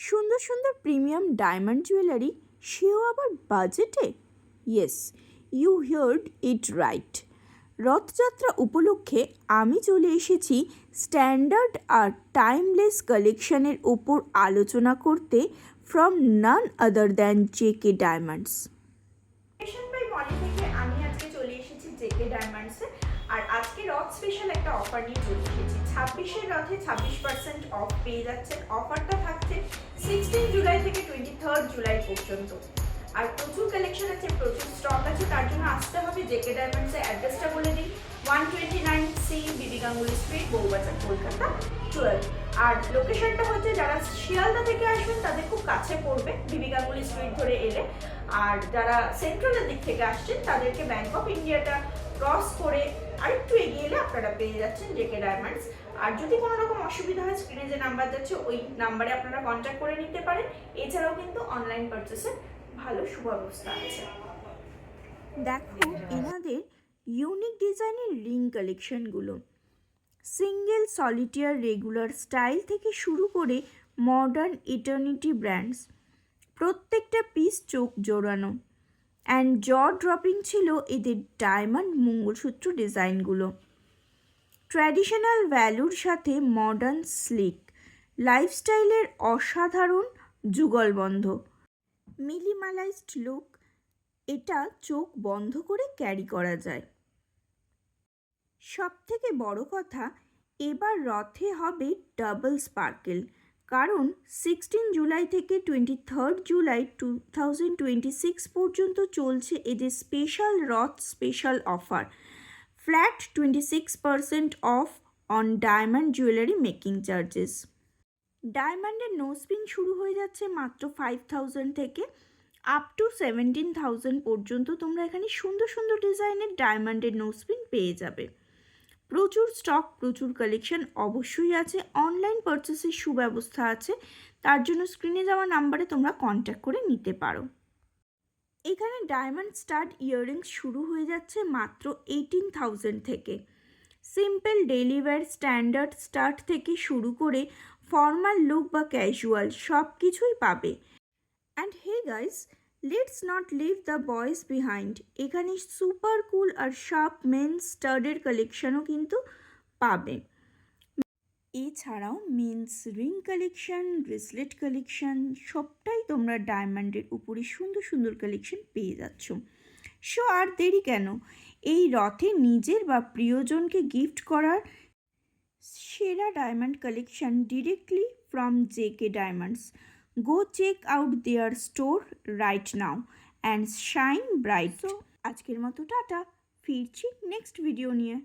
সুন্দর সুন্দর premium diamond jewellery, সেও আবার বাজেটে। Yes, you heard it right. Rathyatra উপলক্ষে আমি চলে এসেছি স্ট্যান্ডার্ড আর টাইমলেস কালেকশনের ওপর আলোচনা করতে from none other than JK Diamonds. থেকে আমি আজকে চলে এসেছি জেকে ডায়মন্ডসে, আর আজকে রথ স্পেশাল একটা অফার নিয়ে চলে এসেছি। 26-এর রথে 26% অফ পেয়ে যাচ্ছেন। অফারটা থাকছে 16 জুলাই থেকে 23 জুলাই পর্যন্ত। আর প্রচুর কালেকশন আছে, প্রচুর স্টক আছে, তার জন্য আসতে হবে জেকে ডায়মন্ডসের। অ্যাড্রেসটা বলে দিই, 129C বিবি গাঙ্গুলি স্ট্রিট, বউবাজার, কলকাতা 12। আর লোকেশনটা হচ্ছে যারা শিয়ালদা থেকে আসবেন তাদের খুব কাছে পড়বে বিবি গাঙ্গুলি স্ট্রিট ধরে এলে। আর যারা সেন্ট্রালের দিক থেকে আসছেন তাদেরকে ব্যাংক অফ ইন্ডিয়াটা ক্রস করে আরেকটু এগিয়ে এলে আপনারা পেয়ে যাচ্ছেন জেকে ডায়মন্ডস। আর যদি কোনো রকম অসুবিধা হয়, স্ক্রিনে যে নাম্বার যাচ্ছে ওই নাম্বারে আপনারা কন্ট্যাক্ট করে নিতে পারেন। এছাড়াও কিন্তু অনলাইন পারচেসের ভালো সুব্যবস্থা আছে। দেখো এনাদের ইউনিক ডিজাইনের রিং কালেকশনগুলো, সিঙ্গেল সলিটিয়ার রেগুলার স্টাইল থেকে শুরু করে মডার্ন ইটার্নিটি ব্র্যান্ডস, প্রত্যেকটা পিস চোখ জোড়ানো অ্যান্ড জ ড্রপিং ছিল এদের ডায়মন্ড মঙ্গলসূত্র ডিজাইনগুলো। ট্র্যাডিশনাল ভ্যালুর সাথে মডার্ন স্লিক লাইফস্টাইলের অসাধারণ যুগলবন্ধ মিনিমালাইজড লুক, এটা চোখ বন্ধ করে ক্যারি করা যায়। সব থেকে বড় কথা, এবার রথে হবে ডাবল স্পার্কেল, কারণ 16 জুলাই থেকে 23 জুলাই 2026 পর্যন্ত চলছে এদের স্পেশাল রথ special offer. Flat 26% of on diamond jewellery making charges. ডায়মন্ডের নোজপিন শুরু হয়ে যাচ্ছে মাত্র 5000 থেকে আপ টু 17,000 পর্যন্ত। তোমরা এখানে সুন্দর সুন্দর ডিজাইনের ডায়মন্ডের নোজপিন পেয়ে যাবে। প্রচুর স্টক, প্রচুর কালেকশন অবশ্যই আছে। অনলাইন পারচেসের সুব্যবস্থা আছে, তার জন্য স্ক্রিনে যাওয়া নাম্বারে তোমরা কন্ট্যাক্ট করে নিতে পারো। এখানে ডায়মন্ড স্টাড ইয়াররিংস শুরু হয়ে যাচ্ছে মাত্র 18,000 থেকে। Simple daily wear standard start থেকে শুরু করে ফর্মাল লুক বা ক্যাজুয়াল সব কিছুই পাবে। And hey guys, let's not leave the boys behind. এখানে সুপার কুল আর শার্প মেন স্টাডের কালেকশনও কিন্তু পাবে। এছাড়াও men's ring collection, bracelet collection সবটাই তোমরা ডায়মন্ডের উপরে সুন্দর সুন্দর কালেকশন পেয়ে যাচ্ছ। সো আর দেরি কেন, এই রথে নিজের বা প্রিয়জনকে গিফট করার সেরা diamond collection directly from JK Diamonds. Go check out their store right now and shine bright. So আজকের মতো টাটা, ফিরছি নেক্সট ভিডিও নিয়ে।